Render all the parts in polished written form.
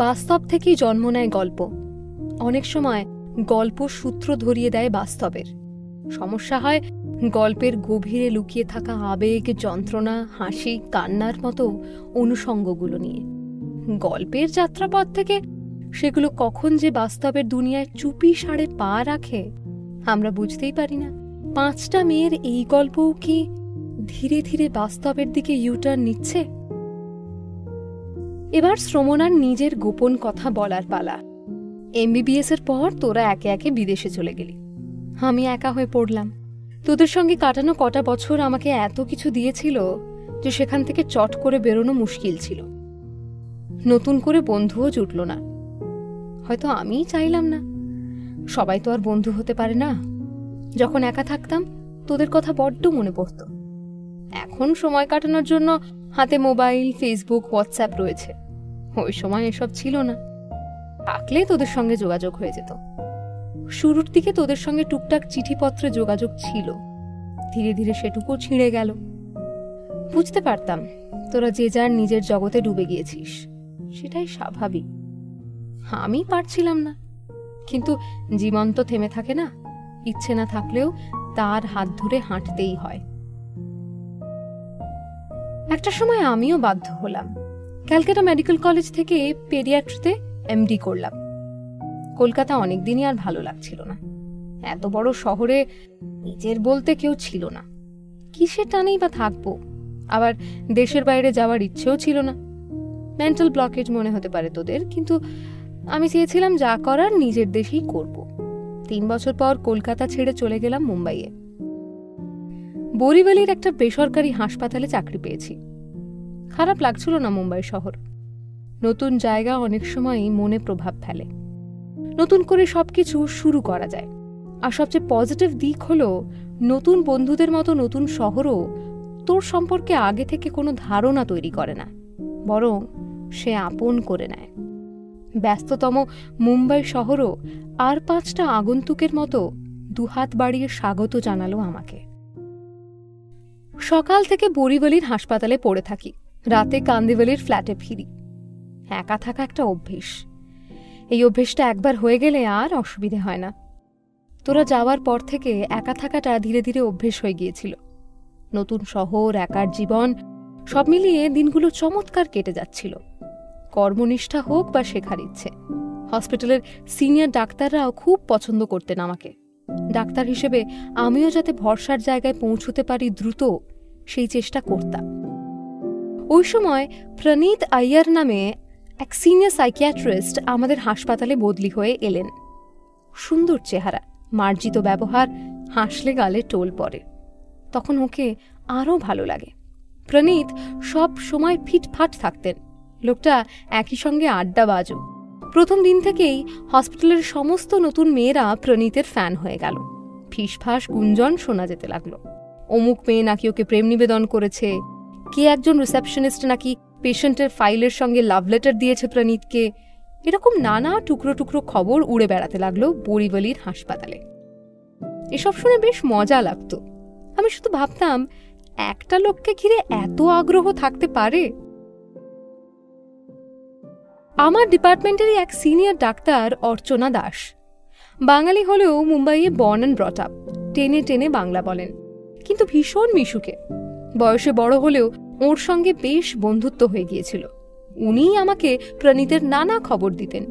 বাস্তব থেকেই জন্ম নেয় গল্প। অনেক সময় গল্প সূত্র ধরিয়ে দেয় বাস্তবের। সমস্যা হয় গল্পের গভীরে লুকিয়ে থাকা আবেগ, যন্ত্রণা, হাসি, কান্নার মতো অনুষঙ্গগুলো নিয়ে। গল্পের যাত্রাপথ থেকে সেগুলো কখন যে বাস্তবের দুনিয়ায় চুপি সাড়ে পা রাখে আমরা বুঝতেই পারি না। 5টা মেয়ের এই গল্পও কি ধীরে ধীরে বাস্তবের দিকে ইউটার্ন নিচ্ছে? এবার শ্রমণার নিজের গোপন কথা বলার পালা। MBBS এর পর তোরা একে একে বিদেশে চলে গেলি, আমি একা হয়ে পড়লাম। তোদের সঙ্গে কাটানো কটা বছর আমাকে এত কিছু দিয়েছিল যে সেখান থেকে চট করে বেরোনো মুশকিল ছিল। নতুন করে বন্ধুও জুটল না। হয়তো আমিই চাইলাম না। সবাই তো আর বন্ধু হতে পারে না। যখন একা থাকতাম তোদের কথা বড্ড মনে পড়ত। এখন সময় কাটানোর জন্য হাতে মোবাইল, ফেসবুক, হোয়াটসঅ্যাপ রয়েছে। ওই সময় এসব ছিল না। থাকলে তোদের সঙ্গে যোগাযোগ হয়ে যেত। শুরুর দিকে তোদের সঙ্গে টুকটাক চিঠিপত্রে যোগাযোগ ছিল, ধীরে ধীরে সেটুকুও ছিঁড়ে গেল। বুঝতে পারতাম তোরা যে যার নিজের জগতে ডুবে গিয়েছিস, সেটাই স্বাভাবিক। আমি পারছিলাম না, কিন্তু জীবন তো থেমে থাকে না। ইচ্ছে না থাকলেও তার হাত ধরে হাঁটতেই হয়। একটা সময় আমিও বাধ্য হলাম। ক্যালকাটা মেডিকেল কলেজ থেকে পেডিয়াট্রিতে MD করলাম। কলকাতা অনেকদিনই আর ভালো লাগছিল না। এত বড় শহরে নিজের বলতে কেউ ছিল না। কিসের টানেই বা থাকবো? আবার দেশের বাইরে যাওয়ার ইচ্ছেও ছিল না। মেন্টাল ব্লকেজ মনে হতে পারে তোদের, কিন্তু আমি চেয়েছিলাম যা করার নিজের দেশেই করব। 3 বছর পর কলকাতা ছেড়ে চলে গেলাম মুম্বাইয়ে। বরিভালির একটা বেসরকারি হাসপাতালে চাকরি পেয়েছি। খারাপ লাগছিল না মুম্বাই শহর। নতুন জায়গা অনেক সময়ই মনে প্রভাব ফেলে। নতুন করে সবকিছু শুরু করা যায়। আর সবচেয়ে পজিটিভ দিক হলো নতুন বন্ধুদের মতো নতুন শহরও তোর সম্পর্কে আগে থেকে কোনো ধারণা তৈরি করে না, বরং সে আপন করে নেয়। ব্যস্ততম মুম্বাই শহরও আর 5টা আগন্তুকের মতো দুহাত বাড়িয়ে স্বাগত জানালো আমাকে। সকাল থেকে বরিভালির হাসপাতালে পড়ে থাকি, রাতে কান্দিভালির ফ্ল্যাটে ফিরি। একা থাকা একটা অভ্যেস। এই অভ্যেসটা একবার হয়ে গেলে আর অসুবিধে হয় না। তোরা যাওয়ার পর থেকে একা থাকাটা ধীরে ধীরে অভ্যেস হয়ে গিয়েছিল। নতুন শহর, একার জীবন, সব মিলিয়ে দিনগুলো চমৎকার কেটে যাচ্ছিল। কর্মনিষ্ঠা হোক বা শেখার ইচ্ছে। হসপিটালের সিনিয়র ডাক্তাররাও খুব পছন্দ করতেন আমাকে। ডাক্তার হিসেবে আমিও যাতে ভরসার জায়গায় পৌঁছতে পারি দ্রুত, সেই চেষ্টা করতাম। ওই সময় প্রনীত আইয়ার নামে এক সিনিয়র সাইকিয়াট্রিস্ট আমাদের হাসপাতালে বদলি হয়ে এলেন। সুন্দর চেহারা, মার্জিত ব্যবহার, হাসলে গালে টোল পড়ে। তখন ওকে আরও ভালো লাগে। প্রনীত সব সময় ফিটফাট থাকতেন। লোকটা একই সঙ্গে আড্ডাবাজও। প্রথম দিন থেকেই হসপিটালের সমস্ত নতুন মেয়েরা প্রনীতের ফ্যান হয়ে গেল। ফিসফাস গুঞ্জন শোনা যেতে লাগলো। অমুক মেয়ে নাকি ওকে প্রেম নিবেদন করেছে, কে একজন রিসেপশনিস্ট নাকি পেশেন্টের ফাইলের সঙ্গে লাভ লেটার দিয়েছে প্রনীতকে। এরকম নানা টুকরো টুকরো খবর উড়ে বেড়াতে লাগলো বরিভালির হাসপাতালে। এসব শুনে বেশ মজা লাগতো। আমি শুধু ভাবতাম, একটা লোককে ঘিরে এত আগ্রহ থাকতে পারে। আমার ডিপার্টমেন্টেরই এক সিনিয়র ডাক্তার অর্চনা দাস। বাঙালি হলেও মুম্বাইয়ে বর্ন অ্যান্ড ব্রট আপ। টেনে টেনে বাংলা বলেন, কিন্তু ভীষণ মিশুকে। বয়সে বড় হলেও ওর সঙ্গে বেশ বন্ধুত্ব হয়ে গিয়েছিল। উনিই আমাকে প্রনীতের নানা খবর দিতেন।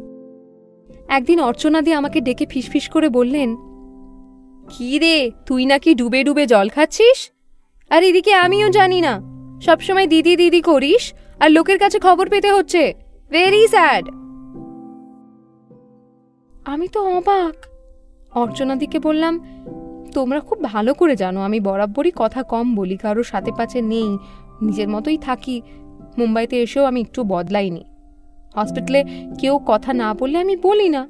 একদিন অর্চনা দিয়ে আমাকে ডেকে ফিসফিস করে বললেন, কি রে, তুই নাকি ডুবে ডুবে জল খাচ্ছিস? আর এদিকে আমিও জানি না, সবসময় দিদি দিদি করিস আর লোকের কাছে খবর পেতে হচ্ছে। Very sad. আমি তো অবাক। অর্চনাদিকে বললাম, তোমরা খুব ভালো করে জানো আমি বরাবরই কথা কম বলি, কারোর সাথে পাছে নেই, নিজের মতোই থাকি। মুম্বাইতে এসেও আমি একটু বদলাইনি। হসপিটালে কেউ কথা না বললে আমি বলি না।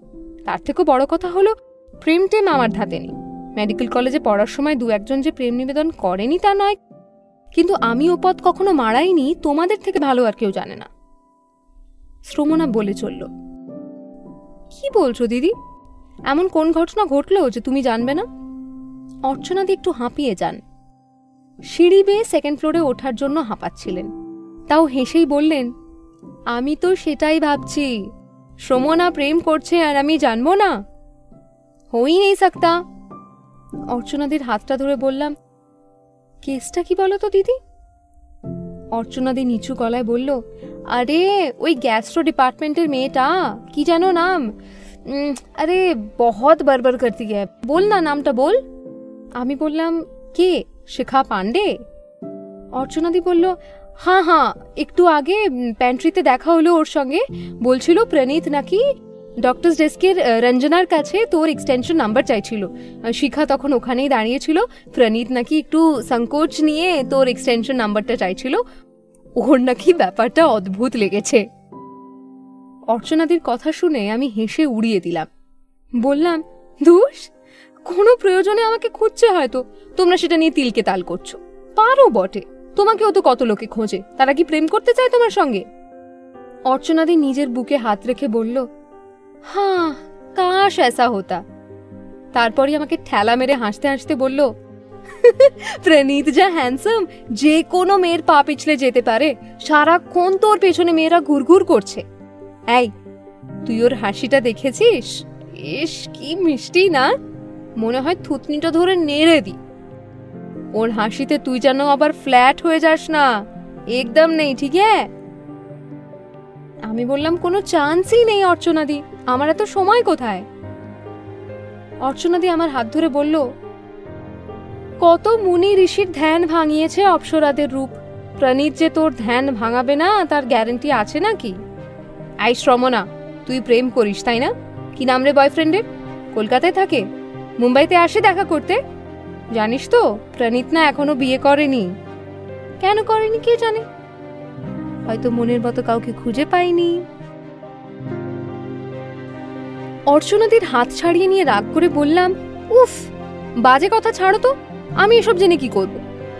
তার থেকেও বড় কথা হলো, প্রেম টেম আমার ধাতে নেই। মেডিকেল কলেজে পড়ার সময় 2-1 যে প্রেম নিবেদন করেনি তা নয়, কিন্তু আমি ও পথ কখনো মারাইনি, তোমাদের থেকে ভালো আর কেউ জানে না। শ্রমণা বলে চলল, কি বলছো দিদি? এমন কোন ঘটনা ঘটলো যে তুমি জানবে না? অর্চনাদি একটু হাঁপিয়ে যান। সিঁড়ি বেয়ে 2nd ফ্লোরে ওঠার জন্য হাঁপাচ্ছিলেন। তাও হেসেই বললেন, আমি তো সেটাই ভাবছি, শ্রমনা প্রেম করছে আর আমি জানবো না? হই নেই সাকতা। অর্চনাদির হাতটা ধরে বললাম, কেসটা কি বলো তো দিদি? অর্চনাদি নিচু গলায় বলল, আরে ওই গ্যাস্ট্রো ডিপার্টমেন্টের মেয়েটা, কি জানো নাম? আরে বহুত বারবার করতি হ্যায়, বল না নামটা বল। আমি বললাম, কে, শিখা পান্ডে? অর্চনাদি বলল, হ্যাঁ হ্যাঁ, একটু আগে প্যান্ট্রিতে দেখা হলো ওর সঙ্গে, বলছিল প্রনীত নাকি ডক্টরস ডেস্কের রঞ্জনার কাছে তোর এক্সটেনশন নাম্বার চাইছিল। শিখা তখন ওখানেই দাঁড়িয়েছিল, প্রনীত নাকি একটু সংকোচ নিয়ে তোর এক্সটেনশন নাম্বারটা চাইছিল, ওর নাকি ব্যাপারটা অদ্ভুত লেগেছে। অর্চনাদির কথা শুনে আমি হেসে উড়িয়ে দিলাম, বললাম, ধুস, কোনো প্রয়োজনে আমাকে খুঁজছে হয়তো, তোমরা সেটা নিয়ে তিলকে তাল করছো। পারো বটে, তোমাকেও তো কত লোকে খোঁজে, তারা কি প্রেম করতে চায় তোমার সঙ্গে? অর্চনাদি নিজের বুকে হাত রেখে বলল, হ্যাঁ, কাশ এসা হতা। তারপরই আমাকে ঠেলা মেরে হাসতে হাসতে বলল, প্রনীত যা হ্যান্ডসাম, যে কোনো মেয়ের পা পিছলে যেতে পারে, সারাক্ষণ তোর পেছনে মেয়েরা ঘুরঘুর করছে। এই, তুই ওর হাসিটা দেখেছিস? ইস, কি মিষ্টি না, মনে হয় থুতনিটা ধরে নেড়ে দি। ওর হাসিতে তুই যেন আবার ফ্ল্যাট হয়ে যাস না, একদম নেই, ঠিক হ্যাঁ? আমি বললাম, কোনো চান্সই নেই অর্চনাদি, আমার এত সময় কোথায়? অর্চনাদি আমার হাত ধরে বলল, কত মুনি ঋষির ধ্যান ভাঙিয়েছে অপ্সরাদের রূপ, প্রনীত যে তোর ধ্যান ভাঙাবে না তার গ্যারান্টি আছে নাকি? আই শ্রমনা, তুই প্রেম করিস তাই না? কি নাম রে বয়ফ্রেন্ডের? কলকাতায় থাকে, মুম্বাইতে আসে দেখা করতে। জানিস তো প্রনীত না এখনো বিয়ে করেনি। কেন করেনি কে জানে, হয়তো মনের মতো কাউকে খুঁজে পাইনি। অর্চনাদির হাত ছাড়িয়ে নিয়ে রাগ করে বললাম, উফ, বাজে কথা ছাড়ো তো, আমি এসব জেনে কি করব?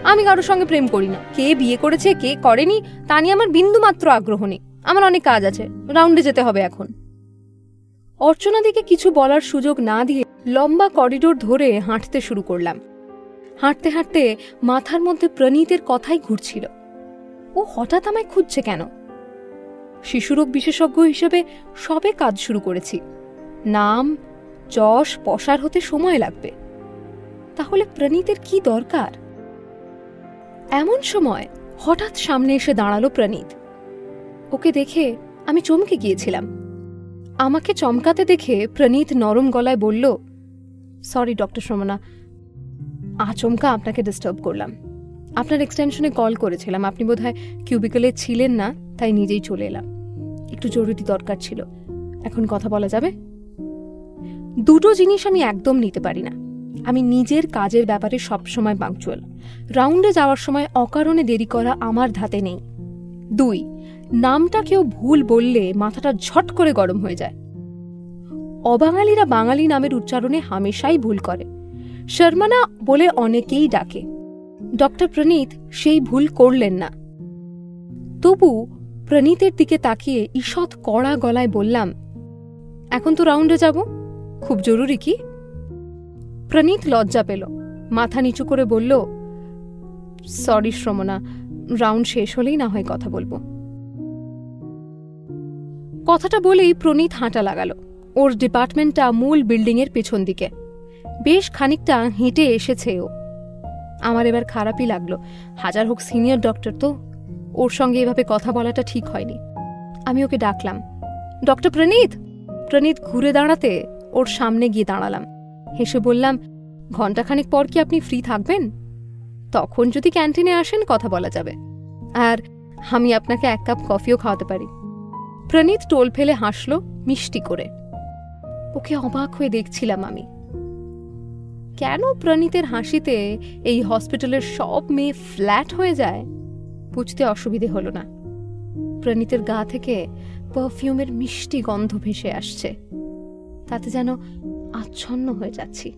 আমি কারোর সঙ্গে প্রেম করি না, কে বিয়ে করেছে কে করেনি তা নিয়ে আমার বিন্দু মাত্র আগ্রহ নেই, আমার অনেক কাজ আছে, রাউন্ডে যেতে হবে এখন। অর্চনাদিকে কিছু বলার সুযোগ না দিয়ে লম্বা করিডোর ধরে হাঁটতে শুরু করলাম। হাঁটতে হাঁটতে মাথার মধ্যে প্রনীতের কথাই ঘুরছিল। ও হঠাৎ আমায় খুঁজছে কেন? শিশুরোগ বিশেষজ্ঞ হিসেবে সবে কাজ শুরু করেছি, নাম যশ পসার হতে সময় লাগবে, তাহলে প্রনীতের কি দরকার? এমন সময় হঠাৎ সামনে এসে দাঁড়ালো প্রনীত। ওকে দেখে আমি চমকে গিয়েছিলাম। আমাকে চমকাতে দেখে প্রনীত নরম গলায় বলল, সরি ডক্টর শ্রমনা, আচমকা আপনাকে ডিস্টার্ব করলাম। আপনার এক্সটেনশনে কল করেছিলাম, আপনি বোধহয় কিউবিকলে ছিলেন না, তাই নিজেই চলে এলাম, একটু জরুরি দরকার ছিল। এখন কথা বলা যাবে? দুটো জিনিস আমি একদম নিতে পারি না, আমি নিজের কাজের ব্যাপারে সবসময় পাংচুয়াল, রাউন্ডে যাওয়ার সময় অকারণে দেরি করা আমার ধাতে নেই। 2, নামটা কেউ ভুল বললে মাথাটা ঝট করে গরম হয়ে যায়। অবাঙালিরা বাঙালি নামের উচ্চারণে হামেশাই ভুল করে, শর্মনা বলে অনেকেই ডাকে। ডক্টর প্রনীত সেই ভুল করলেন না। তবু প্রনীতের দিকে তাকিয়ে ঈষৎ কড়া গলায় বললাম, এখন তো রাউন্ডে যাব, খুব জরুরি কি? প্রনীত লজ্জা পেল, মাথা নিচু করে বলল, সরি শ্রমনা, রাউন্ড শেষ হলেই না হয় কথা বলবো। কথাটা বলেই প্রনীত হাঁটা লাগালো। ওর ডিপার্টমেন্টটা মূল বিল্ডিংয়ের পেছন দিকে, বেশ খানিকটা হেঁটে এসেছে ও। আমার এবার খারাপই লাগলো, হাজার হোক সিনিয়র ডক্টর তো, ওর সঙ্গে এভাবে কথা বলাটা ঠিক হয়নি। আমি ওকে ডাকলাম, ডক্টর প্রনীত। প্রনীত ঘুরে দাঁড়াতে ওর সামনে গিয়ে দাঁড়ালাম, হেসে বললাম, ঘণ্টাখানেক পর কি আপনি ফ্রি থাকবেন? তখন যদি ক্যান্টিনে আসেন কথা বলা যাবে, আর আমি আপনাকে 1 কাপ কফিও খাওয়াতে পারি। প্রনীত টোল ফেলে হাসল মিষ্টি করে। ওকে অবাক হয়ে দেখছিলাম আমি। কেন প্রনীতের হাসিতে এই হসপিটালের সব মেয়ে ফ্ল্যাট হয়ে যায় বুঝতে অসুবিধে হলো না। প্রনীতের গা থেকে পারফিউমের মিষ্টি গন্ধ ভেসে আসছে, তাতে যেন আচ্ছন্ন হয়ে যাচ্ছি।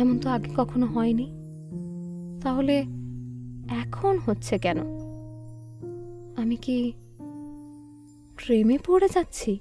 এমন তো আগে কখনো হয়নি, তাহলে এখন হচ্ছে কেন? আমি কি প্রেমে পড়ে যাচ্ছি?